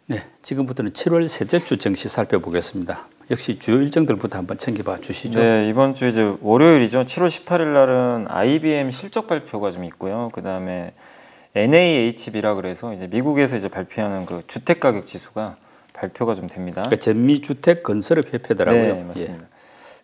네, 지금부터는 7월 셋째 주 증시 살펴보겠습니다. 역시 주요 일정들부터 한번 챙겨봐 주시죠. 네, 이번 주 이제 월요일이죠. 7월 18일 날은 IBM 실적 발표가 좀 있고요. 그 다음에 NAHB라 그래서 이제 미국에서 이제 발표하는 그 주택 가격 지수가 발표가 좀 됩니다. 그러니까 전미주택 건설업 협회더라고요. 네, 맞습니다. 예.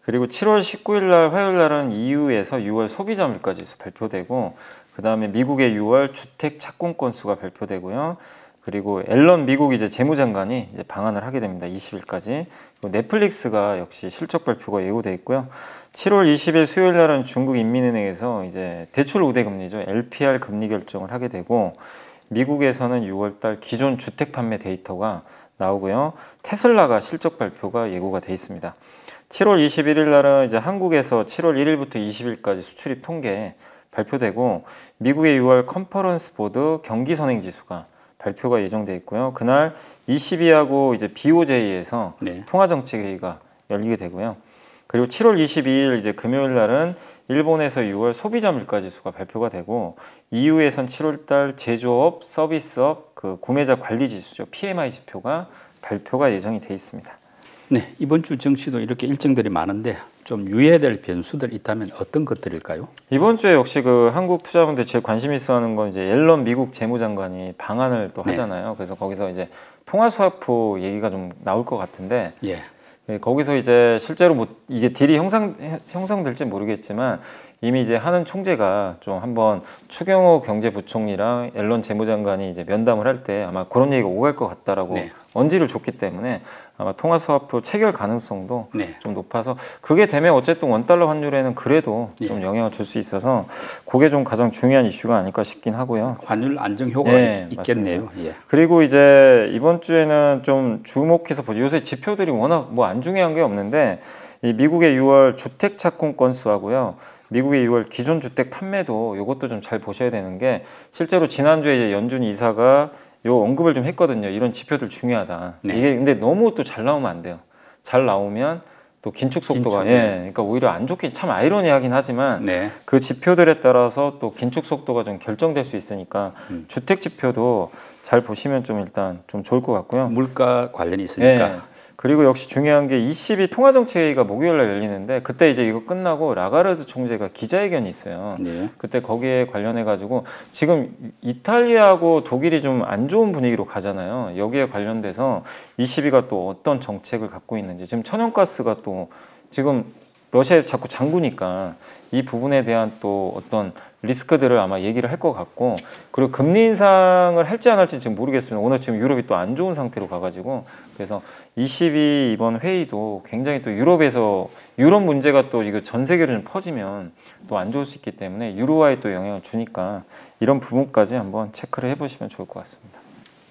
그리고 7월 19일 날 화요일 날은 EU에서 6월 소비자 물가 지수 발표되고, 그 다음에 미국의 6월 주택 착공 건수가 발표되고요. 그리고 앨런 미국 이제 재무장관이 이제 방한을 하게 됩니다. 20일까지. 그리고 넷플릭스가 역시 실적 발표가 예고돼 있고요. 7월 20일 수요일 날은 중국 인민은행에서 이제 대출 우대 금리죠. LPR 금리 결정을 하게 되고, 미국에서는 6월 달 기존 주택 판매 데이터가 나오고요. 테슬라가 실적 발표가 예고가 돼 있습니다. 7월 21일 날은 이제 한국에서 7월 1일부터 20일까지 수출입 통계 발표되고, 미국의 6월 컨퍼런스 보드 경기 선행 지수가 발표가 예정돼 있고요. 그날 ECB하고 이제 BOJ에서 네. 통화정책 회의가 열리게 되고요. 그리고 7월 22일 이제 금요일 날은 일본에서 6월 소비자 물가 지수가 발표가 되고, EU에선 7월 달 제조업, 서비스업 그 구매자 관리 지수죠. PMI 지표가 발표가 예정이 돼 있습니다. 네, 이번 주 증시도 이렇게 일정들이 많은데 좀 유의해야 될 변수들 있다면 어떤 것들일까요? 이번 주에 역시 그 한국 투자분들 제일 관심 있어 하는 건 이제 옐런 미국 재무장관이 방한을 또 하잖아요. 그래서 거기서 이제 통화스와프 얘기가 좀 나올 것 같은데, 예. 거기서 이제 실제로 뭐 이게 딜이 형성될지 모르겠지만 이미 이제 하는 총재가 좀 한번 추경호 경제부총리랑 앨런 재무장관이 이제 면담을 할 때 아마 그런 얘기가 오갈 것 같다라고 네. 언지를 줬기 때문에 아마 통화스와프 체결 가능성도 네. 좀 높아서, 그게 되면 어쨌든 원달러 환율에는 그래도 좀 영향을 줄 수 있어서 그게 좀 가장 중요한 이슈가 아닐까 싶긴 하고요. 환율 안정 효과가 네, 있겠네요. 예. 그리고 이제 이번 주에는 좀 주목해서 보죠. 요새 지표들이 워낙 뭐 안 중요한 게 없는데, 이 미국의 6월 주택 착공 건수하고요, 미국의 6월 기존 주택 판매도 이것도 좀 잘 보셔야 되는 게, 실제로 지난주에 이제 연준 이사가 요 언급을 좀 했거든요. 이런 지표들 중요하다. 네. 이게 근데 너무 또 잘 나오면 안 돼요. 잘 나오면 또 긴축 속도가 그러니까 오히려 안 좋게, 참 아이러니하긴 하지만 네. 그 지표들에 따라서 또 긴축 속도가 좀 결정될 수 있으니까 주택 지표도 잘 보시면 좀 일단 좀 좋을 것 같고요. 물가 관련이 있으니까. 네. 그리고 역시 중요한 게 ECB 통화정책회의가 목요일날 열리는데, 그때 이제 이거 끝나고 라가르드 총재가 기자회견이 있어요. 네. 그때 거기에 관련해 가지고 지금 이탈리아하고 독일이 좀 안 좋은 분위기로 가잖아요. 여기에 관련돼서 ECB가 또 어떤 정책을 갖고 있는지, 지금 천연가스가 또 지금 러시아에서 자꾸 잠그니까 이 부분에 대한 또 어떤 리스크들을 아마 얘기를 할 것 같고, 그리고 금리 인상을 할지 안 할지 지금 모르겠습니다. 오늘 지금 유럽이 또 안 좋은 상태로 가가지고, 그래서 ECB 이번 회의도 굉장히 또 유럽 문제가 또 이거 전 세계로 좀 퍼지면 또 안 좋을 수 있기 때문에 유로화에 또 영향을 주니까 이런 부분까지 한번 체크를 해보시면 좋을 것 같습니다.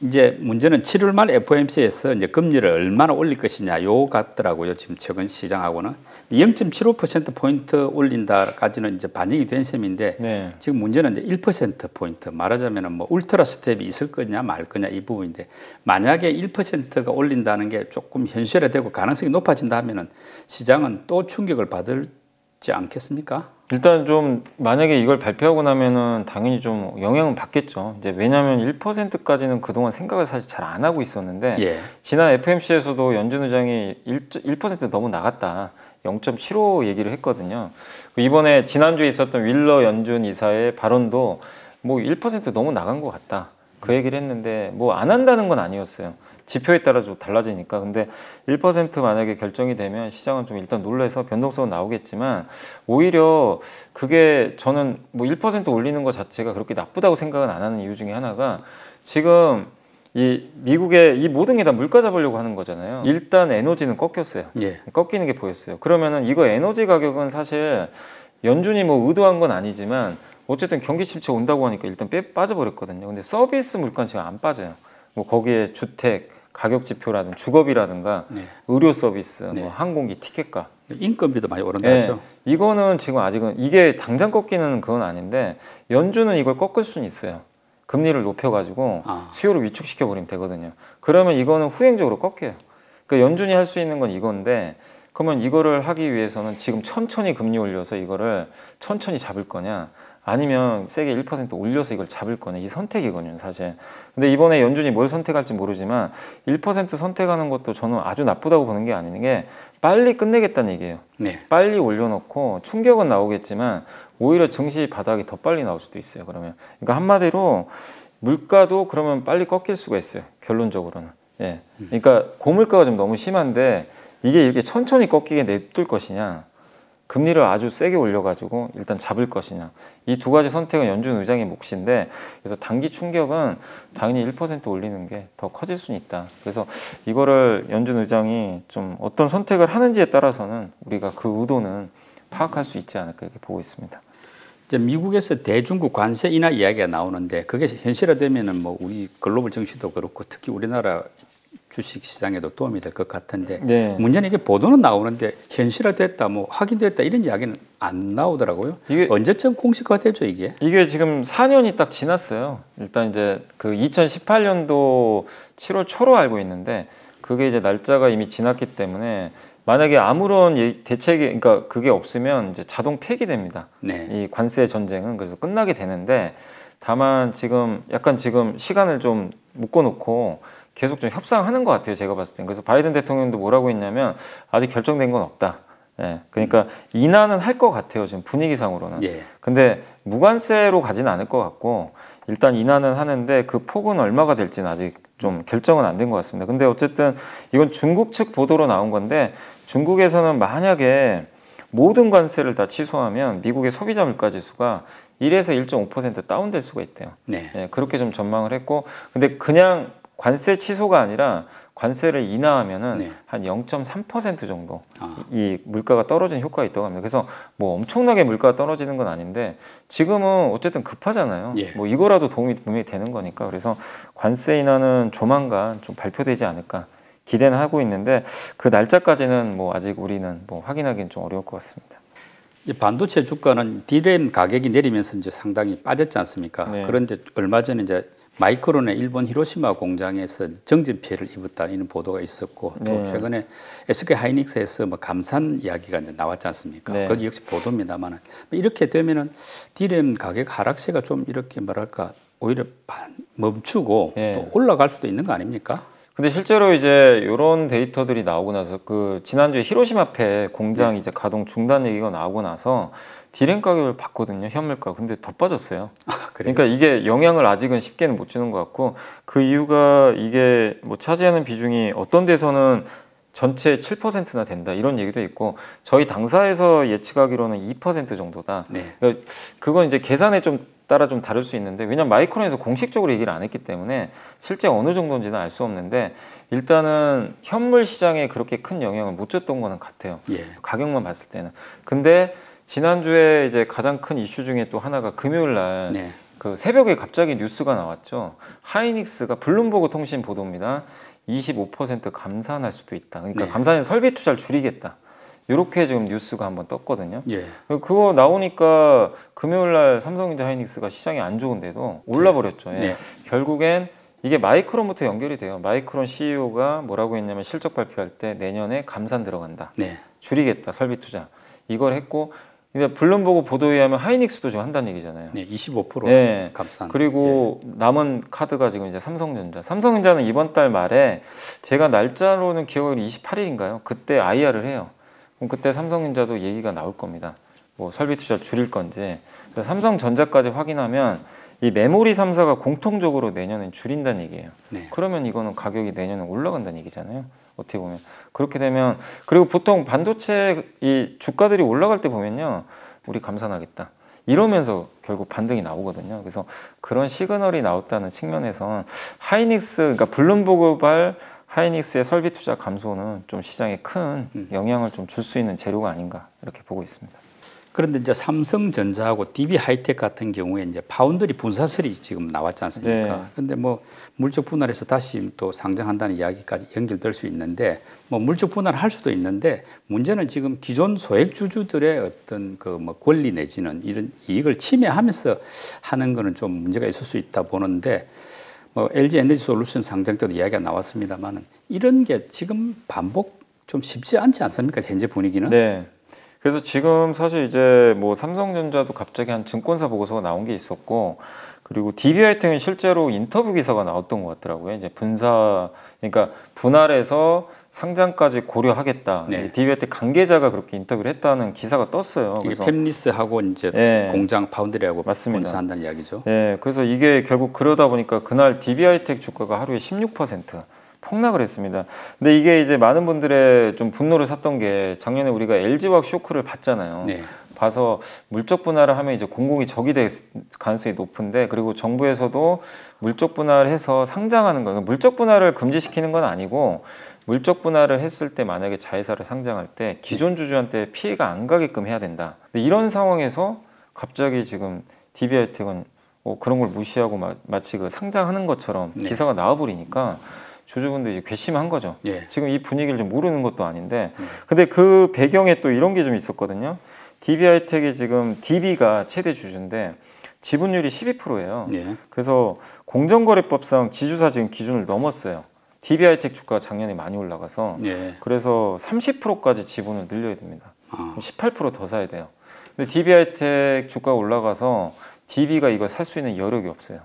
이제 문제는 7월 말 FOMC에서 이제 금리를 얼마나 올릴 것이냐 요 같더라고요. 지금 최근 시장하고는 0.75% 포인트 올린다까지는 이제 반영이 된 셈인데, 네. 지금 문제는 이제 1% 포인트, 말하자면은 뭐 울트라 스텝이 있을 거냐 말 거냐 이 부분인데, 만약에 1%가 올린다는 게 조금 현실화되고 가능성이 높아진다 하면은 시장은 또 충격을 받을지 않겠습니까? 일단 좀 만약에 이걸 발표하고 나면은 당연히 좀 영향은 받겠죠. 이제 왜냐하면 1%까지는 그동안 생각을 사실 잘 안 하고 있었는데, 예. 지난 FMC에서도 연준 의장이 1% 너무 나갔다, 0.75 얘기를 했거든요. 이번에 지난주에 있었던 윌러 연준 이사의 발언도 뭐 1% 너무 나간 것 같다, 그 얘기를 했는데 뭐 안 한다는 건 아니었어요. 지표에 따라 좀 달라지니까. 근데 1% 만약에 결정이 되면 시장은 좀 일단 놀라서 변동성은 나오겠지만, 오히려 그게 저는 뭐 1% 올리는 것 자체가 그렇게 나쁘다고 생각은 안 하는 이유 중에 하나가, 지금 이 미국의 이 모든 게 다 물가 잡으려고 하는 거잖아요. 일단 에너지는 꺾였어요. 예. 꺾이는 게 보였어요. 그러면은 이거 에너지 가격은 사실 연준이 뭐 의도한 건 아니지만 어쨌든 경기 침체 온다고 하니까 일단 빠져버렸거든요. 근데 서비스 물가는 지금 안 빠져요. 뭐 거기에 주택 가격 지표라든가 주거비라든가 네. 의료 서비스, 네. 뭐 항공기 티켓값, 인건비도 많이 오른다 네. 하죠. 이거는 지금 아직은 이게 당장 꺾이는 그건 아닌데, 연준은 이걸 꺾을 수는 있어요. 금리를 높여가지고 수요를 위축시켜 버리면 되거든요. 그러면 이거는 후행적으로 꺾여요. 그러니까 연준이 할 수 있는 건 이건데, 그러면 이거를 하기 위해서는 지금 천천히 금리 올려서 이거를 천천히 잡을 거냐, 아니면 세게 1% 올려서 이걸 잡을 거냐, 이 선택이거든요, 사실. 근데 이번에 연준이 뭘 선택할지 모르지만 1% 선택하는 것도 저는 아주 나쁘다고 보는 게 아닌 게 빨리 끝내겠다는 얘기예요. 네. 빨리 올려놓고 충격은 나오겠지만 오히려 증시 바닥이 더 빨리 나올 수도 있어요. 그러면 그러니까 한마디로 물가도 그러면 빨리 꺾일 수가 있어요. 결론적으로는. 예. 그러니까 고물가가 좀 너무 심한데 이게 이렇게 천천히 꺾이게 냅둘 것이냐, 금리를 아주 세게 올려가지고 일단 잡을 것이냐, 이 두 가지 선택은 연준 의장의 몫인데, 그래서 단기 충격은 당연히 1% 올리는 게 더 커질 수는 있다. 그래서 이거를 연준 의장이 좀 어떤 선택을 하는지에 따라서는 우리가 그 의도는 파악할 수 있지 않을까 이렇게 보고 있습니다. 이제 미국에서 대중국 관세 인하 이야기가 나오는데 그게 현실화되면은 뭐 우리 글로벌 증시도 그렇고 특히 우리나라 주식 시장에도 도움이 될 것 같은데 네. 문제는 이게 보도는 나오는데 현실화됐다, 뭐 확인됐다 이런 이야기는 안 나오더라고요. 이게 언제쯤 공식화되죠 이게? 이게 지금 4년이 딱 지났어요. 일단 이제 그 2018년도 7월 초로 알고 있는데 그게 이제 날짜가 이미 지났기 때문에 만약에 아무런 대책이, 그러니까 그게 없으면 이제 자동 폐기됩니다. 네. 이 관세 전쟁은 그래서 끝나게 되는데, 다만 지금 약간 지금 시간을 좀 묶어놓고 계속 좀 협상하는 것 같아요, 제가 봤을 땐. 그래서 바이든 대통령도 뭐라고 했냐면 아직 결정된 건 없다. 예, 그러니까 인하는 할 것 같아요, 지금 분위기상으로는. 예. 근데 무관세로 가지는 않을 것 같고 일단 인하는 하는데 그 폭은 얼마가 될지는 아직 좀 결정은 안 된 것 같습니다. 근데 어쨌든 이건 중국 측 보도로 나온 건데, 중국에서는 만약에 모든 관세를 다 취소하면 미국의 소비자 물가 지수가 1에서 1.5% 다운될 수가 있대요. 네. 예, 그렇게 좀 전망을 했고, 근데 그냥 관세 취소가 아니라 관세를 인하하면은 네. 한 0.3% 정도 이 물가가 떨어지는 효과가 있다고 합니다. 그래서 뭐 엄청나게 물가가 떨어지는 건 아닌데 지금은 어쨌든 급하잖아요. 예. 뭐 이거라도 도움이 분명히 되는 거니까. 그래서 관세 인하는 조만간 좀 발표되지 않을까 기대는 하고 있는데, 그 날짜까지는 뭐 아직 우리는 뭐 확인하기는 좀 어려울 것 같습니다. 이제 반도체 주가는 D램 가격이 내리면서 이제 상당히 빠졌지 않습니까? 네. 그런데 얼마 전에 이제 마이크론의 일본 히로시마 공장에서 정전 피해를 입었다 이런 보도가 있었고, 또 네. 최근에 SK 하이닉스에서 뭐 감산 이야기가 이제 나왔지 않습니까? 네. 그것 역시 보도입니다만 이렇게 되면은 D램 가격 하락세가 좀 이렇게 뭐랄까 오히려 멈추고 네. 또 올라갈 수도 있는 거 아닙니까? 근데 실제로 이제 이런 데이터들이 나오고 나서 그 지난주에 히로시마패 공장 이제 가동 중단 얘기가 나오고 나서 D램 가격을 봤거든요, 현물가. 근데 더 빠졌어요. 그러니까 이게 영향을 아직은 쉽게는 못 주는 것 같고, 그 이유가 이게 뭐 차지하는 비중이 어떤 데서는 전체 7%나 된다 이런 얘기도 있고, 저희 당사에서 예측하기로는 2% 정도다. 네. 그러니까 그건 이제 계산에 좀 따라 좀 다를 수 있는데, 왜냐면 마이크론에서 공식적으로 얘기를 안 했기 때문에 실제 어느 정도인지는 알 수 없는데, 일단은 현물 시장에 그렇게 큰 영향을 못 줬던 거는 같아요. 예. 가격만 봤을 때는. 근데 지난주에 이제 가장 큰 이슈 중에 또 하나가 금요일 날 네. 그 새벽에 갑자기 뉴스가 나왔죠. 하이닉스가 블룸버그 통신 보도입니다. 25% 감산할 수도 있다. 그러니까 네. 감산해서 설비 투자를 줄이겠다. 이렇게 지금 뉴스가 한번 떴거든요. 예. 그거 나오니까 금요일 날 삼성전자 하이닉스가 시장이 안 좋은데도 올라버렸죠. 예. 네. 결국엔 이게 마이크론부터 연결이 돼요. 마이크론 CEO가 뭐라고 했냐면 실적 발표할 때 내년에 감산 들어간다. 네. 줄이겠다, 설비 투자. 이걸 했고, 이제 블룸버그 보도에 의하면 하이닉스도 지금 한다는 얘기잖아요. 네, 25% 네. 감산. 그리고 남은 카드가 지금 이제 삼성전자. 삼성전자는 이번 달 말에 제가 날짜로는 기억하기로 28일인가요? 그때 IR을 해요. 그럼 그때 삼성전자도 얘기가 나올 겁니다. 뭐 설비 투자 줄일 건지. 그래서 삼성전자까지 확인하면 이 메모리 3사가 공통적으로 내년엔 줄인다는 얘기예요. 네. 그러면 이거는 가격이 내년에 올라간다는 얘기잖아요. 어떻게 보면. 그렇게 되면, 그리고 보통 반도체 이 주가들이 올라갈 때 보면요, 우리 감산하겠다 이러면서 결국 반등이 나오거든요. 그래서 그런 시그널이 나왔다는 측면에서 하이닉스, 그러니까 블룸버그발 하이닉스의 설비 투자 감소는 좀 시장에 큰 영향을 좀 줄 수 있는 재료가 아닌가 이렇게 보고 있습니다. 그런데 이제 삼성전자하고 DB 하이텍 같은 경우에 이제 파운드리 분사설이 지금 나왔지 않습니까? 네. 그런데 뭐 물적 분할해서 다시 또 상장한다는 이야기까지 연결될 수 있는데, 뭐 물적 분할할 수도 있는데 문제는 지금 기존 소액주주들의 어떤 그 뭐 권리 내지는 이런 이익을 침해하면서 하는 거는 좀 문제가 있을 수 있다 보는데, 뭐 LG 에너지 솔루션 상장 때도 이야기가 나왔습니다만은 이런 게 지금 반복 좀 쉽지 않지 않습니까? 현재 분위기는? 네. 그래서 지금 사실 이제 뭐 삼성전자도 갑자기 한 증권사 보고서가 나온 게 있었고, 그리고 DB하이텍은 실제로 인터뷰 기사가 나왔던 것 같더라고요. 이제 그러니까 분할해서 상장까지 고려하겠다. 네. DB하이텍 관계자가 그렇게 인터뷰를 했다는 기사가 떴어요. 이게 그래서 팹리스하고 이제 네. 공장 파운드리하고 맞습니다. 분사한다는 이야기죠. 네, 그래서 이게 결국 그러다 보니까 그날 DB하이텍 주가가 하루에 16% 폭락을 했습니다. 근데 이게 이제 많은 분들의 좀 분노를 샀던 게 작년에 우리가 LG화학 쇼크를 봤잖아요. 네. 봐서 물적 분할을 하면 이제 공공이 적이 될 가능성이 높은데, 그리고 정부에서도 물적 분할해서 상장하는 거, 물적 분할을 금지시키는 건 아니고 물적 분할을 했을 때 만약에 자회사를 상장할 때 기존 주주한테 피해가 안 가게끔 해야 된다. 근데 이런 상황에서 갑자기 지금 DB하이텍은 그런 걸 무시하고 마치 그 상장하는 것처럼 네. 기사가 나와버리니까 주주분들이 괘씸한 거죠. 예. 지금 이 분위기를 좀 모르는 것도 아닌데, 근데 그 배경에 또 이런 게 좀 있었거든요. DB하이텍이 지금 DB가 최대 주주인데 지분율이 12%예요. 예. 그래서 공정거래법상 지주사 지금 기준을 넘었어요. DB하이텍 주가가 작년에 많이 올라가서 예. 그래서 30%까지 지분을 늘려야 됩니다. 아. 18% 더 사야 돼요. 근데 DB하이텍 주가가 올라가서 DB가 이걸 살 수 있는 여력이 없어요.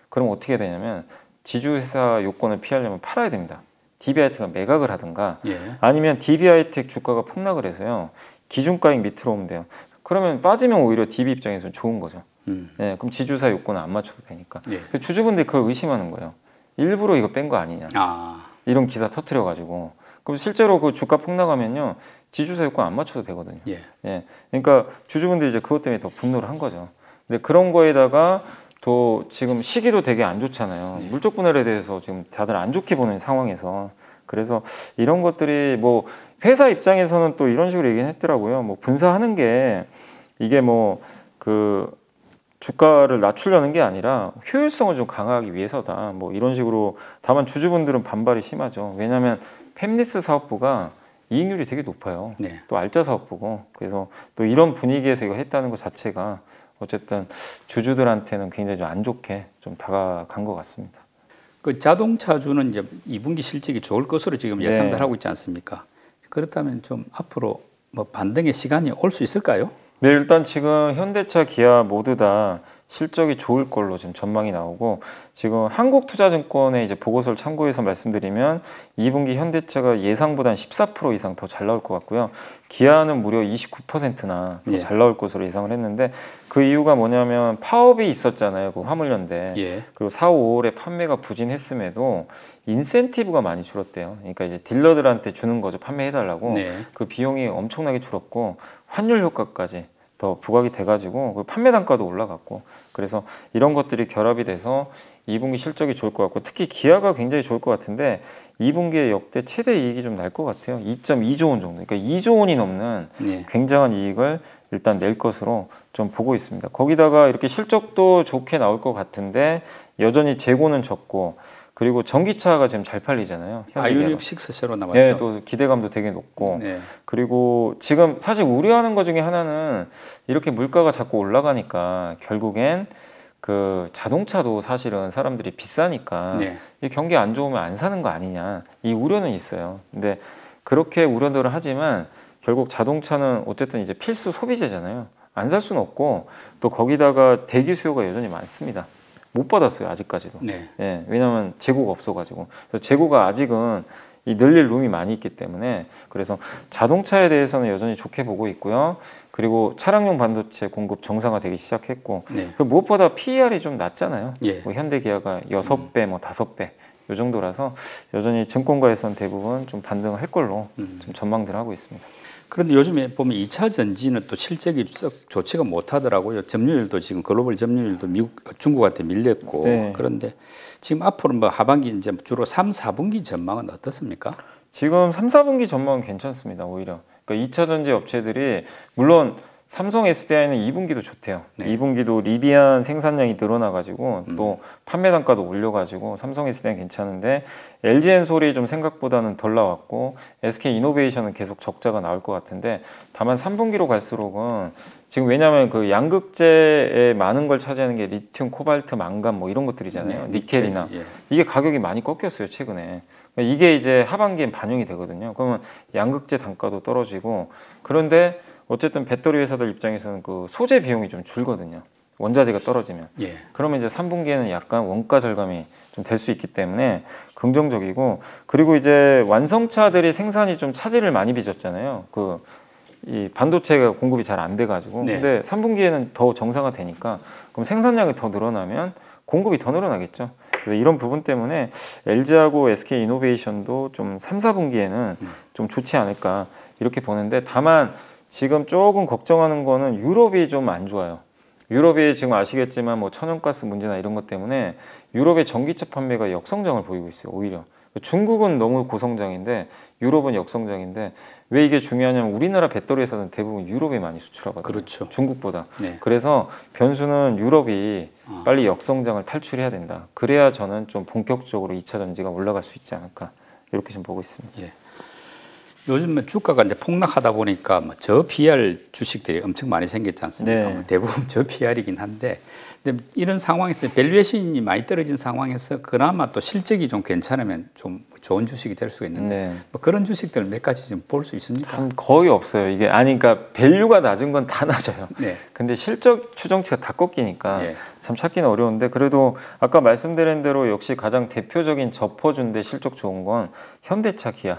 그럼 어떻게 해야 되냐면 지주회사 요건을 피하려면 팔아야 됩니다. DB하이텍가 매각을 하든가 예. 아니면 DB하이텍 주가가 폭락을 해서요. 기준가액 밑으로 오면 돼요. 그러면 빠지면 오히려 DB 입장에서는 좋은 거죠. 예, 그럼 지주사 요건을 안 맞춰도 되니까. 예. 주주분들이 그걸 의심하는 거예요. 일부러 이거 뺀 거 아니냐. 아. 이런 기사 터트려가지고. 그럼 실제로 그 주가 폭락하면요. 지주사 요건 안 맞춰도 되거든요. 예. 예. 그러니까 주주분들이 이제 그것 때문에 더 분노를 한 거죠. 근데 그런 거에다가 또 지금 시기도 되게 안 좋잖아요. 물적 분할에 대해서 지금 다들 안 좋게 보는 상황에서. 그래서 이런 것들이 뭐 회사 입장에서는 또 이런 식으로 얘기는 했더라고요. 뭐 분사하는 게 이게 뭐 그 주가를 낮추려는 게 아니라 효율성을 좀 강화하기 위해서다. 뭐 이런 식으로. 다만 주주분들은 반발이 심하죠. 왜냐하면 팹리스 사업부가 이익률이 되게 높아요. 네. 또 알짜 사업부고. 그래서 또 이런 분위기에서 이거 했다는 것 자체가 어쨌든 주주들한테는 굉장히 좀 안 좋게 좀 다가간 것 같습니다. 그 자동차주는 이제 2분기 실적이 좋을 것으로 지금 네. 예상들 하고 있지 않습니까? 그렇다면 좀 앞으로 뭐 반등의 시간이 올 수 있을까요? 네, 일단 지금 현대차, 기아 모두 다 실적이 좋을 걸로 지금 전망이 나오고, 지금 한국투자증권의 이제 보고서를 참고해서 말씀드리면 2분기 현대차가 예상보다 14% 이상 더 잘 나올 것 같고요. 기아는 무려 29%나 더 잘 나올 것으로 예상을 했는데, 그 이유가 뭐냐면 파업이 있었잖아요. 그 화물연대. 예. 그리고 4, 5월에 판매가 부진했음에도 인센티브가 많이 줄었대요. 그러니까 이제 딜러들한테 주는 거죠. 판매해달라고. 네. 그 비용이 엄청나게 줄었고 환율 효과까지 더 부각이 돼가지고 판매 단가도 올라갔고, 그래서 이런 것들이 결합이 돼서 2분기 실적이 좋을 것 같고, 특히 기아가 굉장히 좋을 것 같은데 2분기에 역대 최대 이익이 좀 날 것 같아요. 2.2조 원 정도. 그러니까 2조 원이 넘는 네. 굉장한 이익을 일단 낼 것으로 좀 보고 있습니다. 거기다가 이렇게 실적도 좋게 나올 것 같은데 여전히 재고는 적고, 그리고 전기차가 지금 잘 팔리잖아요. 아이오닉 6 새로 나왔죠. 네, 또 기대감도 되게 높고. 네. 그리고 지금 사실 우려하는 것 중에 하나는 이렇게 물가가 자꾸 올라가니까 결국엔 그 자동차도 사실은 사람들이 비싸니까 네. 이 경기 안 좋으면 안 사는 거 아니냐, 이 우려는 있어요. 근데 그렇게 우려들을 하지만 결국 자동차는 어쨌든 이제 필수 소비재잖아요. 안 살 수는 없고, 또 거기다가 대기 수요가 여전히 많습니다. 못 받았어요, 아직까지도. 네. 예, 왜냐하면 재고가 없어가지고. 그래서 재고가 아직은 이 늘릴 룸이 많이 있기 때문에, 그래서 자동차에 대해서는 여전히 좋게 보고 있고요. 그리고 차량용 반도체 공급 정상화되기 시작했고, 네. 그 무엇보다 PER이 좀 낮잖아요. 예. 뭐 현대기아가 6배, 뭐 5배 이 정도라서 여전히 증권가에서는 대부분 좀 반등을 할 걸로 좀 전망들 하고 있습니다. 그런데 요즘에 보면 2차 전지는 또 실적이 썩 좋지가 못하더라고요. 점유율도 지금 글로벌 점유율도 중국한테 밀렸고. 네. 그런데 지금 앞으로 뭐 하반기 이제 주로 3, 4분기 전망은 어떻습니까? 지금 3, 4분기 전망은 괜찮습니다. 오히려. 그러니까 2차 전지 업체들이, 물론 삼성 SDI는 2분기도 좋대요. 네. 2분기도 리비안 생산량이 늘어나가지고 또 판매 단가도 올려가지고 삼성 SDI는 괜찮은데, LG엔솔이 좀 생각보다는 덜 나왔고, SK이노베이션은 계속 적자가 나올 것 같은데, 다만 3분기로 갈수록은 지금, 왜냐하면 그 양극재에 많은 걸 차지하는 게 리튬, 코발트, 망간 뭐 이런 것들이잖아요. 네, 니켈이나. 예. 이게 가격이 많이 꺾였어요, 최근에. 이게 이제 하반기엔 반영이 되거든요. 그러면 양극재 단가도 떨어지고, 그런데 어쨌든 배터리 회사들 입장에서는 그 소재 비용이 좀 줄거든요. 원자재가 떨어지면. 예. 그러면 이제 3분기에는 약간 원가 절감이 좀 될 수 있기 때문에 긍정적이고, 그리고 이제 완성차들이 생산이 좀 차질을 많이 빚었잖아요. 이 반도체가 공급이 잘 안 돼가지고. 네. 근데 3분기에는 더 정상화되니까 그럼 생산량이 더 늘어나면 공급이 더 늘어나겠죠. 그래서 이런 부분 때문에 LG하고 SK 이노베이션도 좀 3, 4분기에는 좀 좋지 않을까 이렇게 보는데, 다만 지금 조금 걱정하는 거는 유럽이 좀 안 좋아요. 유럽이 지금 아시겠지만 뭐 천연가스 문제나 이런 것 때문에 유럽의 전기차 판매가 역성장을 보이고 있어요. 오히려 중국은 너무 고성장인데 유럽은 역성장인데, 왜 이게 중요하냐면 우리나라 배터리 회사는 대부분 유럽에 많이 수출하거든요. 그렇죠. 중국보다. 네. 그래서 변수는 유럽이 빨리 역성장을 탈출해야 된다. 그래야 저는 좀 본격적으로 2차 전지가 올라갈 수 있지 않을까 이렇게 좀 보고 있습니다. 예. 요즘 주가가 이제 폭락하다 보니까 뭐 저PR 주식들이 엄청 많이 생겼지 않습니까? 네. 뭐 대부분 저PR이긴 한데, 근데 이런 상황에서 밸류에이션이 많이 떨어진 상황에서 그나마 또 실적이 좀 괜찮으면 좀 좋은 주식이 될 수가 있는데, 네. 뭐 그런 주식들 몇 가지 좀 볼 수 있습니까? 거의 없어요. 이게 그러니까 밸류가 낮은 건 다 낮아요. 네. 근데 실적 추정치가 다 꺾이니까 예. 참 찾기는 어려운데, 그래도 아까 말씀드린 대로 역시 가장 대표적인 저퍼주인데 실적 좋은 건 현대차, 기아.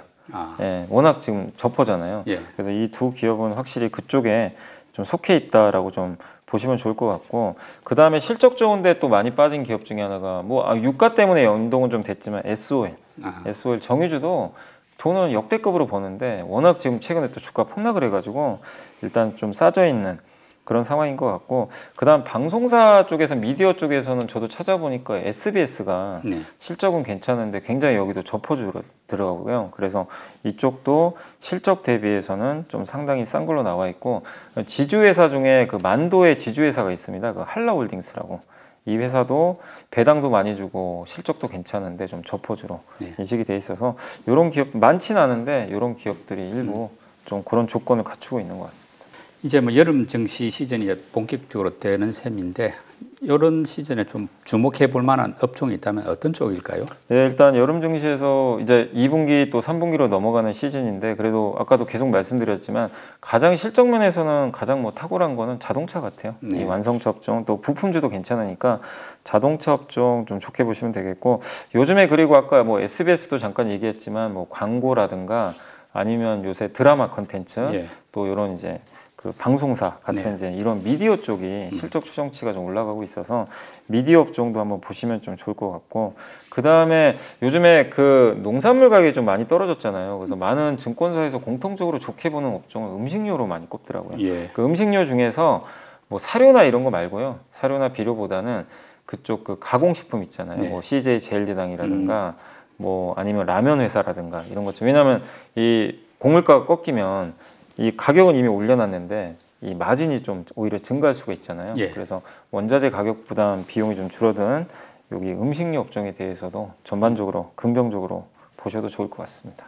예, 워낙 지금 저퍼잖아요. 예. 그래서 이 두 기업은 확실히 그쪽에 좀 속해 있다라고 좀 보시면 좋을 것 같고, 그 다음에 실적 좋은데 또 많이 빠진 기업 중에 하나가 유가 때문에 연동은 좀 됐지만 SOL 정유주도 돈을 역대급으로 버는데 워낙 지금 최근에 또 주가 폭락을 해가지고 일단 좀 싸져 있는 그런 상황인 것 같고, 그 다음 방송사 쪽에서 미디어 쪽에서는 저도 찾아보니까 SBS가 네. 실적은 괜찮은데 굉장히 여기도 저퍼주더라고요. 그래서 이쪽도 실적 대비해서는 좀 상당히 싼 걸로 나와 있고, 지주회사 중에 그 만도의 지주회사가 있습니다. 그 한라홀딩스라고. 이 회사도 배당도 많이 주고 실적도 괜찮은데 좀 저퍼주로 인식이 돼 있어서 이런 기업 많지는 않은데 이런 기업들이 일부 좀 그런 조건을 갖추고 있는 것 같습니다. 이제 뭐 여름 증시 시즌이 이제 본격적으로 되는 셈인데, 이런 시즌에 좀 주목해 볼 만한 업종이 있다면 어떤 쪽일까요? 네, 일단 여름 증시에서 이제 2분기 또 3분기로 넘어가는 시즌인데, 그래도 아까도 계속 말씀드렸지만 가장 실적 면에서는 가장 뭐 탁월한 거는 자동차 같아요. 네. 이 완성차 업종, 또 부품주도 괜찮으니까 자동차 업종 좀 좋게 보시면 되겠고, 요즘에 그리고 아까 뭐 SBS도 잠깐 얘기했지만 뭐 광고라든가 아니면 요새 드라마 컨텐츠 또 이런 이제 그 방송사 같은 이제 이런 미디어 쪽이 실적 추정치가 좀 올라가고 있어서 미디어 업종도 한번 보시면 좀 좋을 것 같고, 그 다음에 요즘에 그 농산물 가격이 좀 많이 떨어졌잖아요. 그래서 많은 증권사에서 공통적으로 좋게 보는 업종은 음식료로 많이 꼽더라고요. 그 음식료 중에서 뭐 사료나 이런 거 말고요, 사료나 비료보다는 그쪽 그 가공식품 있잖아요. 뭐 CJ 제일제당이라든가 뭐 아니면 라면 회사라든가 이런 것 좀, 왜냐하면 이 곡물가가 꺾이면 이 가격은 이미 올려놨는데 이 마진이 좀 오히려 증가할 수가 있잖아요. 그래서 원자재 가격 부담 비용이 좀 줄어든 여기 음식료 업종에 대해서도 전반적으로 긍정적으로 보셔도 좋을 것 같습니다.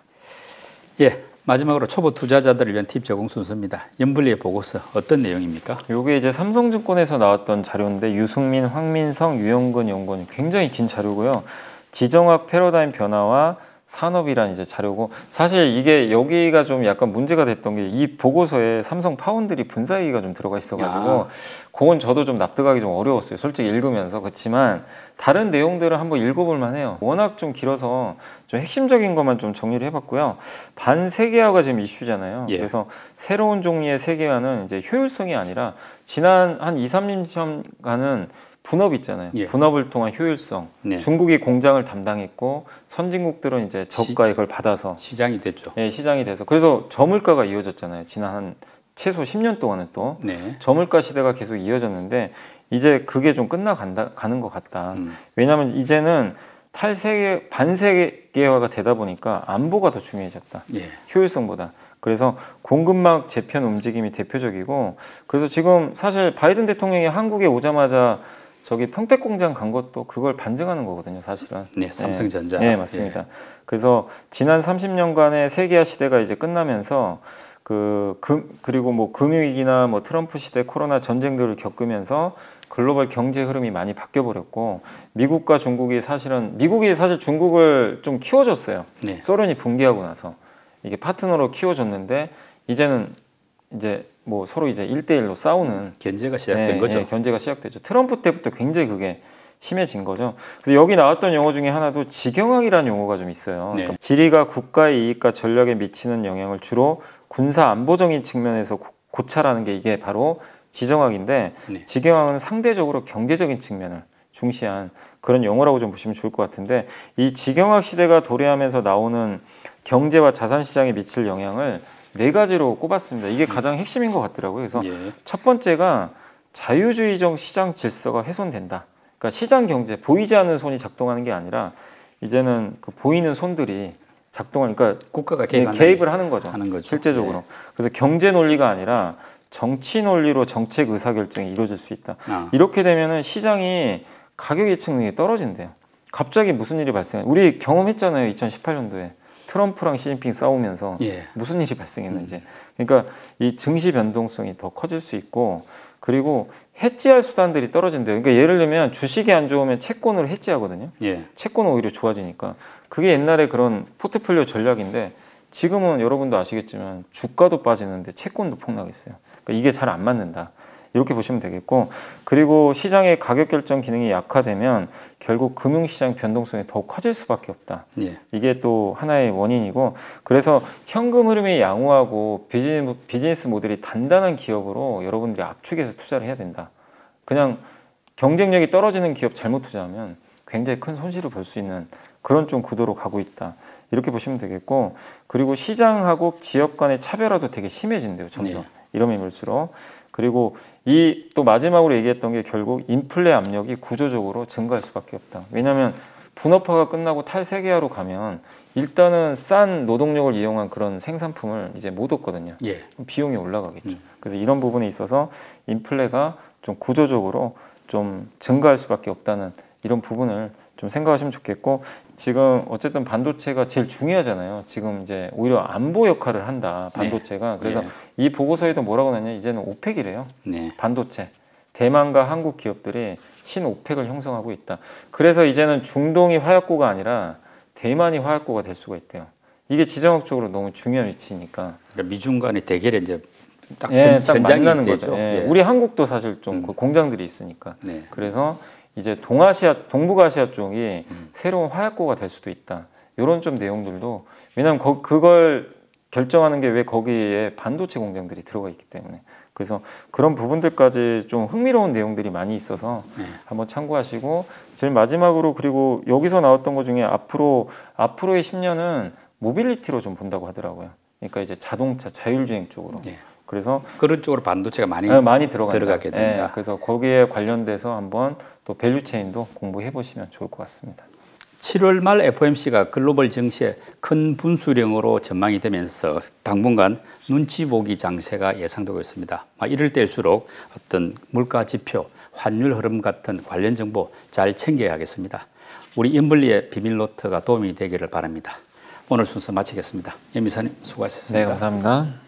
예, 마지막으로 초보 투자자들을 위한 팁 제공 순서입니다. 연불리의 보고서 어떤 내용입니까? 이게 이제 삼성증권에서 나왔던 자료인데, 유승민, 황민성, 유영근 연구원이 굉장히 긴 자료고요. 지정학 패러다임 변화와 산업이란 이제 자료고, 사실 이게 여기가 좀 약간 문제가 됐던 게 이 보고서에 삼성 파운드리 분사 얘기가 좀 들어가 있어가지고 그건 저도 좀 납득하기 좀 어려웠어요. 솔직히 읽으면서. 그렇지만 다른 내용들은 한번 읽어볼 만해요. 워낙 좀 길어서 좀 핵심적인 것만 좀 정리를 해봤고요. 반세계화가 지금 이슈잖아요. 그래서 새로운 종류의 세계화는 이제 효율성이 아니라 지난 한 2, 3년간은 분업 있잖아요. 분업을 통한 효율성. 중국이 공장을 담당했고 선진국들은 이제 저가에 그걸 받아서 시장이 됐죠. 네, 시장이 돼서 그래서 저물가가 이어졌잖아요. 지난 한 최소 10년 동안은 또 저물가 시대가 계속 이어졌는데, 이제 그게 좀 가는 것 같다. 왜냐하면 이제는 반세계화가 되다 보니까 안보가 더 중요해졌다. 효율성보다. 그래서 공급망 재편 움직임이 대표적이고, 그래서 지금 사실 바이든 대통령이 한국에 오자마자 저기 평택 공장 간 것도 그걸 반증하는 거거든요, 사실은. 삼성전자. 네, 맞습니다. 그래서 지난 30년간의 세계화 시대가 이제 끝나면서 그리고 뭐 금융위기나 뭐 트럼프 시대 코로나 전쟁들을 겪으면서 글로벌 경제 흐름이 많이 바뀌어 버렸고, 미국과 중국이 사실 중국을 좀 키워줬어요. 소련이 붕괴하고 나서 이게 파트너로 키워줬는데, 이제는 이제 뭐 서로 이제 1대1로 싸우는 견제가 시작된 거죠. 견제가 시작되죠. 트럼프 때부터 굉장히 그게 심해진 거죠. 그래서 여기 나왔던 용어 중에 하나도 지경학이라는 용어가 좀 있어요. 그러니까 지리가 국가의 이익과 전략에 미치는 영향을 주로 군사 안보적인 측면에서 고찰하는 게 이게 바로 지정학인데 지경학은 상대적으로 경제적인 측면을 중시한 그런 용어라고 좀 보시면 좋을 것 같은데 이 지경학 시대가 도래하면서 나오는 경제와 자산 시장에 미칠 영향을 4가지로 꼽았습니다. 이게 가장 핵심인 것 같더라고요. 그래서 첫 번째가 자유주의적 시장 질서가 훼손된다. 그러니까 시장 경제, 보이지 않는 손이 작동하는 게 아니라 이제는 그 보이는 손들이 작동하니까 국가가 개입을 하는 거죠. 실제적으로. 그래서 경제 논리가 아니라 정치 논리로 정책 의사결정이 이루어질 수 있다. 이렇게 되면은 시장이 가격 예측 능력이 떨어진대요. 갑자기 무슨 일이 발생해? 우리 경험했잖아요. 2018년도에 트럼프랑 시진핑 싸우면서 무슨 일이 발생했는지. 그러니까 이 증시 변동성이 더 커질 수 있고 그리고 해지할 수단들이 떨어진대요. 그러니까 예를 들면 주식이 안 좋으면 채권으로 해지하거든요. 채권은 오히려 좋아지니까. 그게 옛날에 그런 포트폴리오 전략인데 지금은 여러분도 아시겠지만 주가도 빠지는데 채권도 폭락했어요. 그러니까 이게 잘 안 맞는다. 이렇게 보시면 되겠고 그리고 시장의 가격 결정 기능이 약화되면 결국 금융시장 변동성이 더욱 커질 수밖에 없다. 이게 또 하나의 원인이고 그래서 현금 흐름이 양호하고 비즈니스 모델이 단단한 기업으로 여러분들이 압축해서 투자를 해야 된다. 그냥 경쟁력이 떨어지는 기업 잘못 투자하면 굉장히 큰 손실을 볼 수 있는 그런 좀 구도로 가고 있다. 이렇게 보시면 되겠고 그리고 시장하고 지역 간의 차별화도 되게 심해진대요. 점점. 이러면 이럴수록. 그리고 이 또 마지막으로 얘기했던 게 결국 인플레 압력이 구조적으로 증가할 수밖에 없다. 왜냐하면 분업화가 끝나고 탈세계화로 가면 일단은 싼 노동력을 이용한 그런 생산품을 이제 못 얻거든요. 비용이 올라가겠죠. 그래서 이런 부분에 있어서 인플레가 좀 구조적으로 좀 증가할 수밖에 없다는 이런 부분을 좀 생각하시면 좋겠고 지금 어쨌든 반도체가 제일 중요하잖아요. 지금 이제 오히려 안보 역할을 한다. 반도체가. 그래서 이 보고서에도 뭐라고 나냐 이제는 오펙이래요. 반도체. 대만과 한국 기업들이 신오펙을 형성하고 있다. 그래서 이제는 중동이 화약고가 아니라 대만이 화약고가 될 수가 있대요. 이게 지정학적으로 너무 중요한 위치니까. 그러니까 미중 간의 대결에 이제 딱 딱 만나는 되죠. 거죠. 우리 한국도 사실 좀 공장들이 있으니까. 그래서 이제 동북아시아 쪽이 새로운 화약고가 될 수도 있다. 이런 좀 내용들도 왜냐하면 그걸 결정하는 게 왜 거기에 반도체 공장들이 들어가 있기 때문에 그래서 그런 부분들까지 좀 흥미로운 내용들이 많이 있어서 한번 참고하시고 제일 마지막으로 그리고 여기서 나왔던 것 중에 앞으로의 10년은 모빌리티로 좀 본다고 하더라고요. 그러니까 이제 자동차 자율주행 쪽으로. 그래서 그런 쪽으로 반도체가 많이 들어가게 된다. 그래서 거기에 관련돼서 한번 또 밸류체인도 공부해 보시면 좋을 것 같습니다. 7월 말 FOMC가 글로벌 증시에 큰 분수령으로 전망이 되면서 당분간 눈치 보기 장세가 예상되고 있습니다. 이럴 때일수록 어떤 물가 지표, 환율 흐름 같은 관련 정보 잘 챙겨야 하겠습니다. 우리 인블리의 비밀 노트가 도움이 되기를 바랍니다. 오늘 순서 마치겠습니다. 임 이사님 수고하셨습니다. 네, 감사합니다.